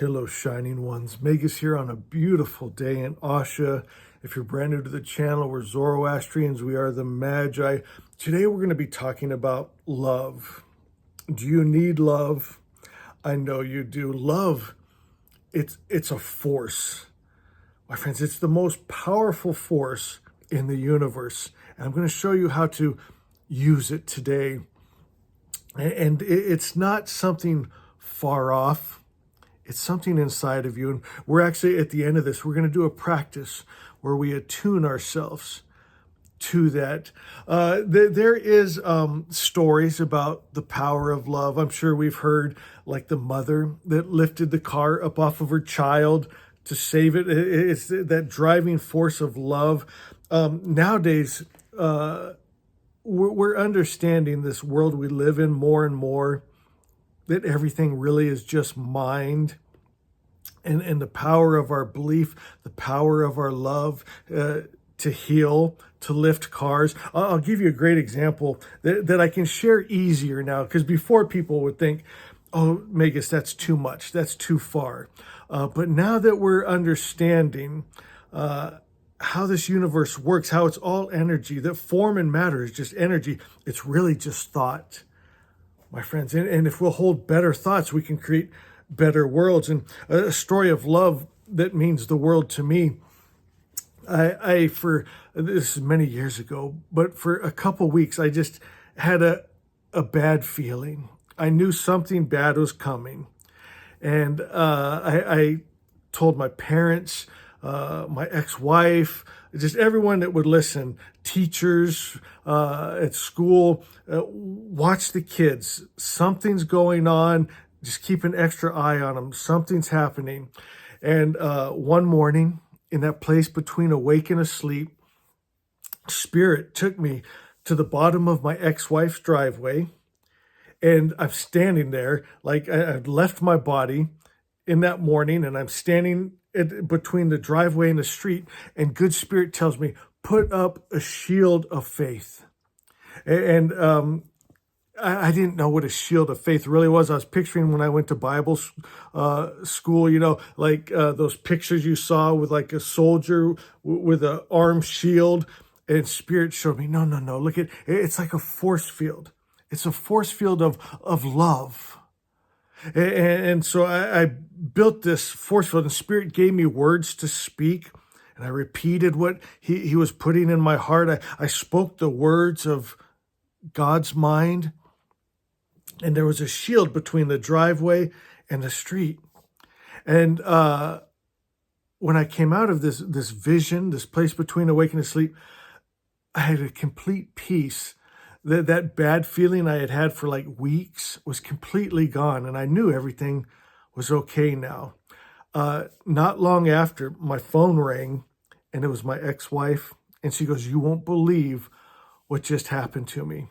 Hello, shining ones. Megas here on a beautiful day in Asha. If you're brand new to the channel, we're Zoroastrians. We are the Magi. Today, we're going to be talking about love. Do you need love? I know you do. Love, it's a force. My friends, it's the most powerful force in the universe. And I'm going to show you how to use it today. And it's not something far off. It's something inside of you. And we're actually, at the end of this, we're going to do a practice where we attune ourselves to that. There is stories about the power of love. I'm sure we've heard, like the mother that lifted the car up off of her child to save it. It's that driving force of love. Nowadays, we're understanding this world we live in more and more, that everything really is just mind, and the power of our belief, the power of our love to heal, to lift cars. I'll give you a great example that I can share easier now, because before people would think, oh, Megas, that's too much, that's too far. But now that we're understanding how this universe works, how it's all energy, that form and matter is just energy, it's really just thought, my friends. And if we'll hold better thoughts, we can create better worlds. And a story of love that means the world to me. For this is many years ago, but for a couple weeks, I just had a bad feeling. I knew something bad was coming. And I told my parents, my ex-wife, just everyone that would listen, teachers at school, watch the kids. Something's going on. Just keep an extra eye on them. Something's happening. And one morning, in that place between awake and asleep, Spirit took me to the bottom of my ex-wife's driveway. And I'm standing there, like I've left my body in that morning, and I'm standing between the driveway and the street, and good Spirit tells me, put up a shield of faith. And I didn't know what a shield of faith really was. I was picturing when I went to Bible school, like those pictures you saw with like a soldier with an arm shield, and Spirit showed me, no, look at, it's like a force field. It's a force field of love. And so I built this force field, and Spirit gave me words to speak, and I repeated what he was putting in my heart. I spoke the words of God's mind, and there was a shield between the driveway and the street. And when I came out of this vision, this place between awake and asleep, I had a complete peace. That bad feeling I had had for like weeks was completely gone, and I knew everything was okay now. Not long after, my phone rang, and it was my ex-wife, and she goes, "You won't believe what just happened to me."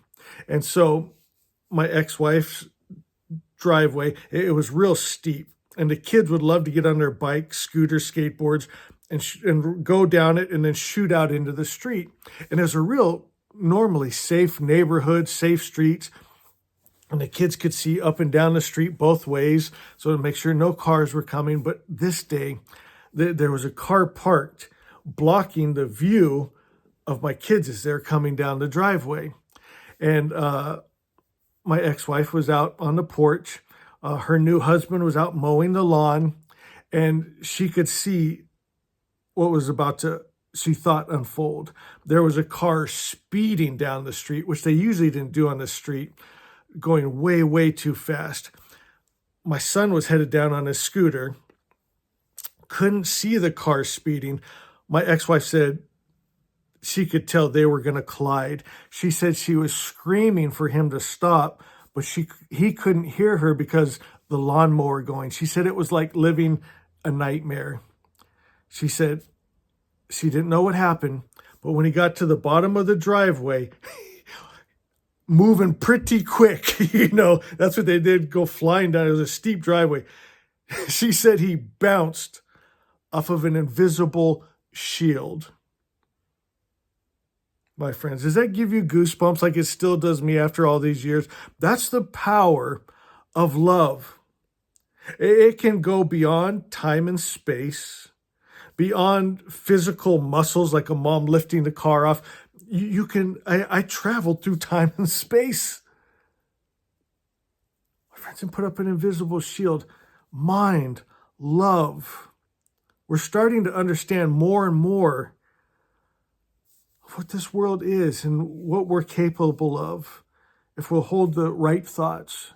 And so my ex-wife's driveway, it was real steep, and the kids would love to get on their bikes, scooters, skateboards, and go down it and then shoot out into the street. And it was a real normally safe neighborhood, safe streets, and the kids could see up and down the street both ways, so to make sure no cars were coming. But this day, there was a car parked, blocking the view of my kids as they're coming down the driveway. And my ex-wife was out on the porch. Her new husband was out mowing the lawn, and she could see what was about to, she thought, unfold. There was a car speeding down the street, which they usually didn't do on the street, going way, way too fast. My son was headed down on his scooter, couldn't see the car speeding. My ex-wife said she could tell they were going to collide. She said she was screaming for him to stop, but he couldn't hear her because the lawnmower going. She said it was like living a nightmare. She said she didn't know what happened, but when he got to the bottom of the driveway, moving pretty quick, that's what they did, go flying down. It was a steep driveway. She said he bounced off of an invisible shield. My friends, does that give you goosebumps like it still does me after all these years? That's the power of love. It can go beyond time and space, beyond physical muscles like a mom lifting the car off. I traveled through time and space. My friends, and put up an invisible shield. Mind, love. We're starting to understand more and more of what this world is and what we're capable of if we'll hold the right thoughts,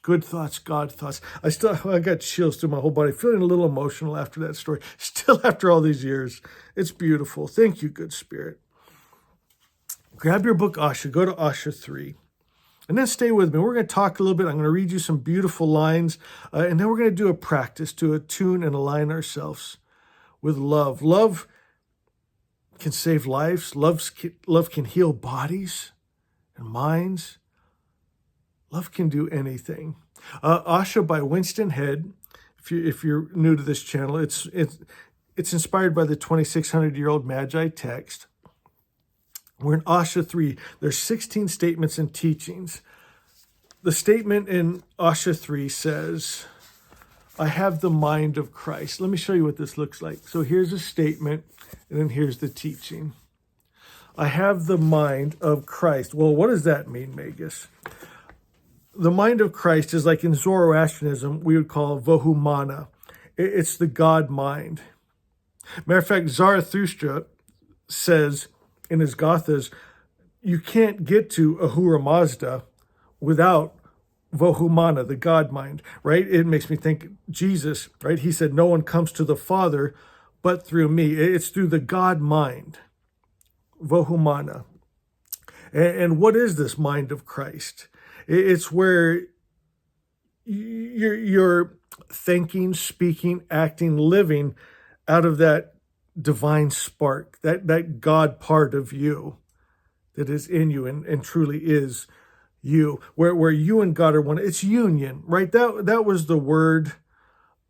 good thoughts, God thoughts. I got chills through my whole body, feeling a little emotional after that story. Still after all these years. It's beautiful. Thank you, good Spirit. Grab your book, Asha. Go to Asha 3. And then stay with me. We're going to talk a little bit. I'm going to read you some beautiful lines. And then we're going to do a practice to attune and align ourselves with love. Love can save lives. Love can heal bodies and minds. Love can do anything. Asha by Winston Head. If you're new to this channel, it's inspired by the 2,600-year-old Magi text. We're in Asha 3. There's 16 statements and teachings. The statement in Asha 3 says, I have the mind of Christ. Let me show you what this looks like. So here's a statement, and then here's the teaching. I have the mind of Christ. Well, what does that mean, Magus? The mind of Christ is like in Zoroastrianism, we would call Vohumana. It's the God mind. Matter of fact, Zarathustra says in his Gathas, you can't get to Ahura Mazda without Vohumana, the God mind, right? It makes me think Jesus, right? He said, no one comes to the Father but through me. It's through the God mind, Vohumana. And what is this mind of Christ? It's where you're thinking, speaking, acting, living out of that divine spark, that God part of you that is in you and truly is you, where you and God are one. It's union, right? That was the word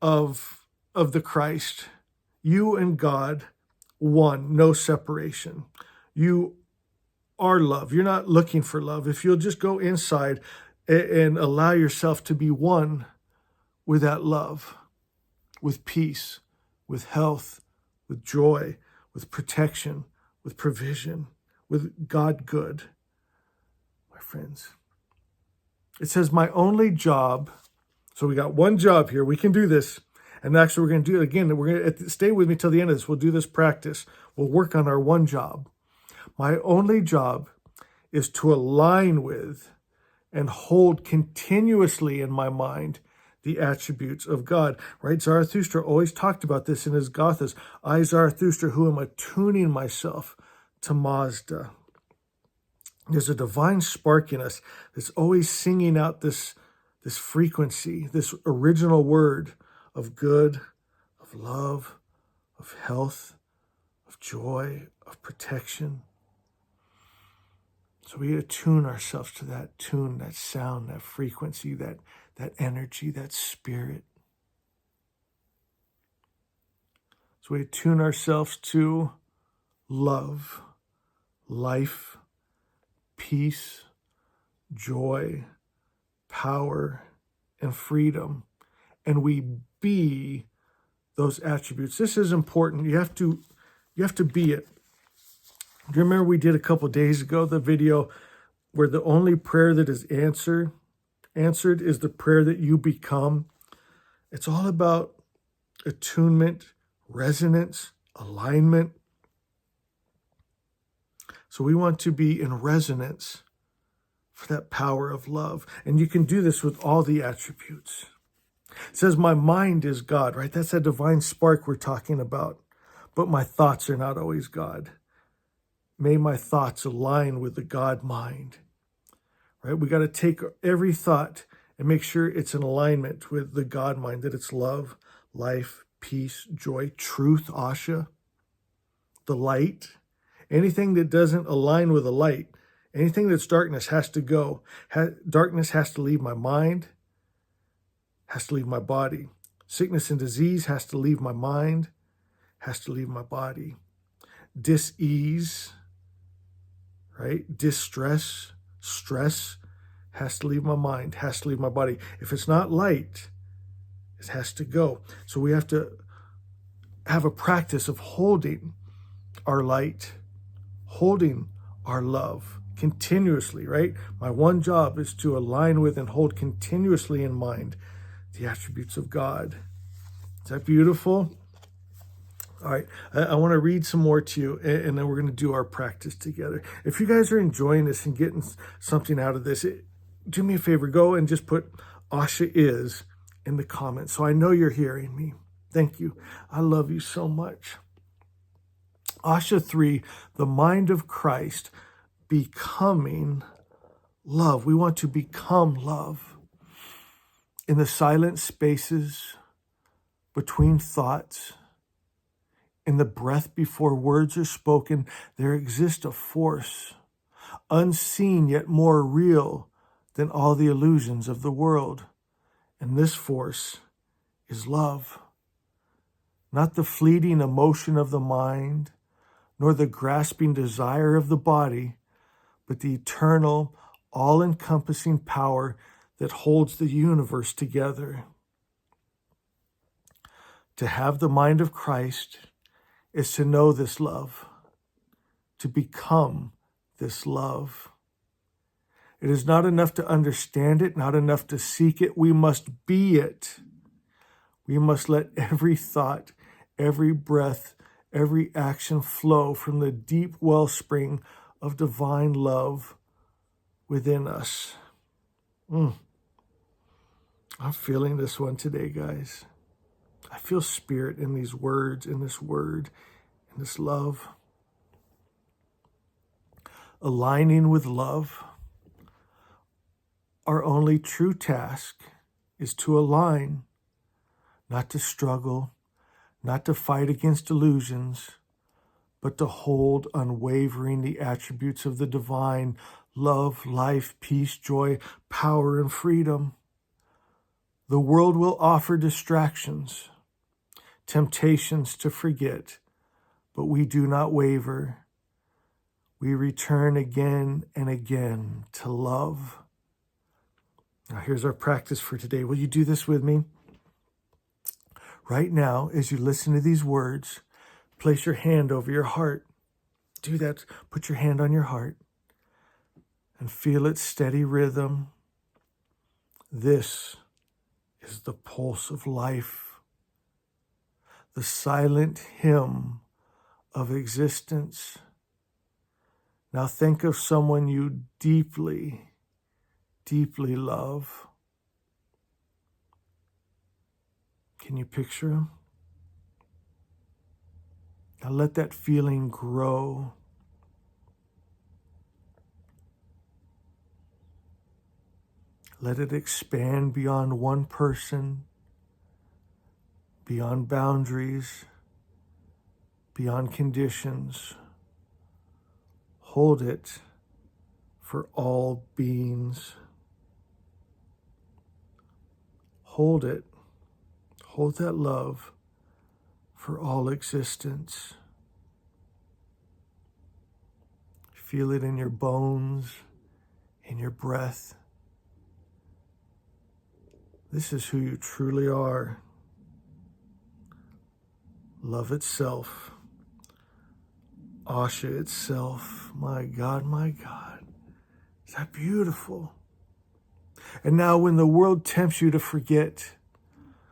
of the Christ. You and God, one, no separation. You are love. You're not looking for love. If you'll just go inside and allow yourself to be one with that love, with peace, with health, with joy, with protection, with provision, with God good, my friends. It says, my only job, so we got one job here. We can do this. And actually, we're going to do it again. We're going to stay with me till the end of this. We'll do this practice. We'll work on our one job. My only job is to align with and hold continuously in my mind the attributes of God, right? Zarathustra always talked about this in his Gathas. I, Zarathustra, who am attuning myself to Mazda. There's a divine spark in us that's always singing out this frequency, this original word of good, of love, of health, of joy, of protection. So we attune ourselves to that tune, that sound, that frequency, that energy, that spirit. So we attune ourselves to love, life, peace, joy, power, and freedom. And we be those attributes. This is important. You have to be it. Do you remember we did a couple days ago the video where the only prayer that is answered is the prayer that you become? It's all about attunement, resonance, alignment. So we want to be in resonance for that power of love. And you can do this with all the attributes. It says, my mind is God, right? That's that divine spark we're talking about. But my thoughts are not always God. May my thoughts align with the God mind, right? We got to take every thought and make sure it's in alignment with the God mind, that it's love, life, peace, joy, truth, Asha, the light. Anything that doesn't align with the light, anything that's darkness has to go. Darkness has to leave my mind, has to leave my body. Sickness and disease has to leave my mind, has to leave my body. Dis-ease, right? Distress, stress has to leave my mind, has to leave my body. If it's not light, It has to go. So we have to have a practice of holding our light, holding our love continuously, right? My one job is to align with and hold continuously in mind the attributes of God. Is that beautiful? All right, I want to read some more to you, and then we're going to do our practice together. If you guys are enjoying this and getting something out of this, do me a favor, go and just put Asha is in the comments so I know you're hearing me. Thank you. I love you so much. Asha 3, the mind of Christ, becoming love. We want to become love. In the silent spaces between thoughts, in the breath before words are spoken, there exists a force, unseen yet more real than all the illusions of the world. And this force is love. Not the fleeting emotion of the mind, nor the grasping desire of the body, but the eternal, all-encompassing power that holds the universe together. To have the mind of Christ is to know this love, to become this love. It is not enough to understand it, not enough to seek it. We must be it. We must let every thought, every breath, every action flow from the deep wellspring of divine love within us. I'm feeling this one today, guys. I feel spirit in these words, in this word, in this love. Aligning with love. Our only true task is to align, not to struggle, not to fight against illusions, but to hold unwavering the attributes of the divine: love, life, peace, joy, power, and freedom. The world will offer distractions, temptations to forget, but we do not waver. We return again and again to love. Now here's our practice for today. Will you do this with me? Right now, as you listen to these words, place your hand over your heart. Do that. Put your hand on your heart and feel its steady rhythm. This is the pulse of life, the silent hymn of existence. Now think of someone you deeply, deeply love. Can you picture him? Now let that feeling grow. Let it expand beyond one person, beyond boundaries, beyond conditions. Hold it for all beings. Hold it. Hold that love for all existence. Feel it in your bones, in your breath. This is who you truly are. Love itself. Asha itself. My God, my God. Is that beautiful? And now when the world tempts you to forget,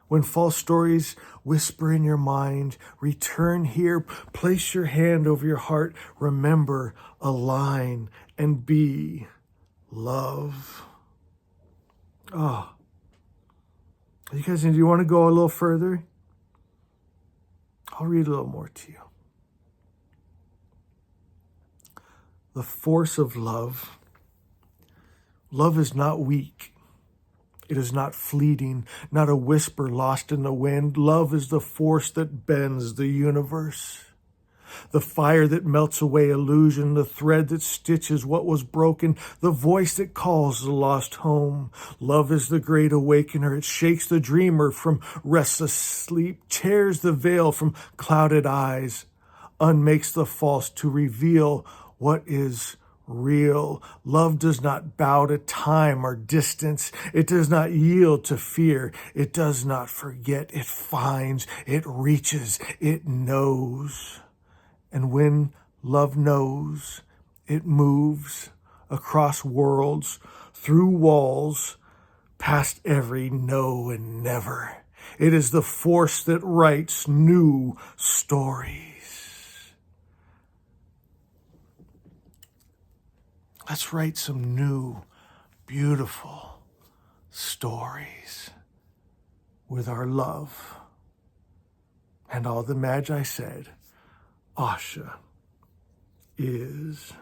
when false stories whisper in your mind, return here, place your hand over your heart, remember, align, and be love. Oh. You guys, do you want to go a little further? I'll read a little more to you. The force of love. Love is not weak. It is not fleeting, not a whisper lost in the wind. Love is the force that bends the universe. The fire that melts away illusion, the thread that stitches what was broken, the voice that calls the lost home. Love is the great awakener. It shakes the dreamer from restless sleep, tears the veil from clouded eyes, unmakes the false to reveal what is real. Love does not bow to time or distance. It does not yield to fear. It does not forget. It finds, it reaches, it knows. And when love knows, it moves across worlds, through walls, past every no and never. It is the force that writes new stories. Let's write some new, beautiful stories with our love. And all the Magi said, Asha is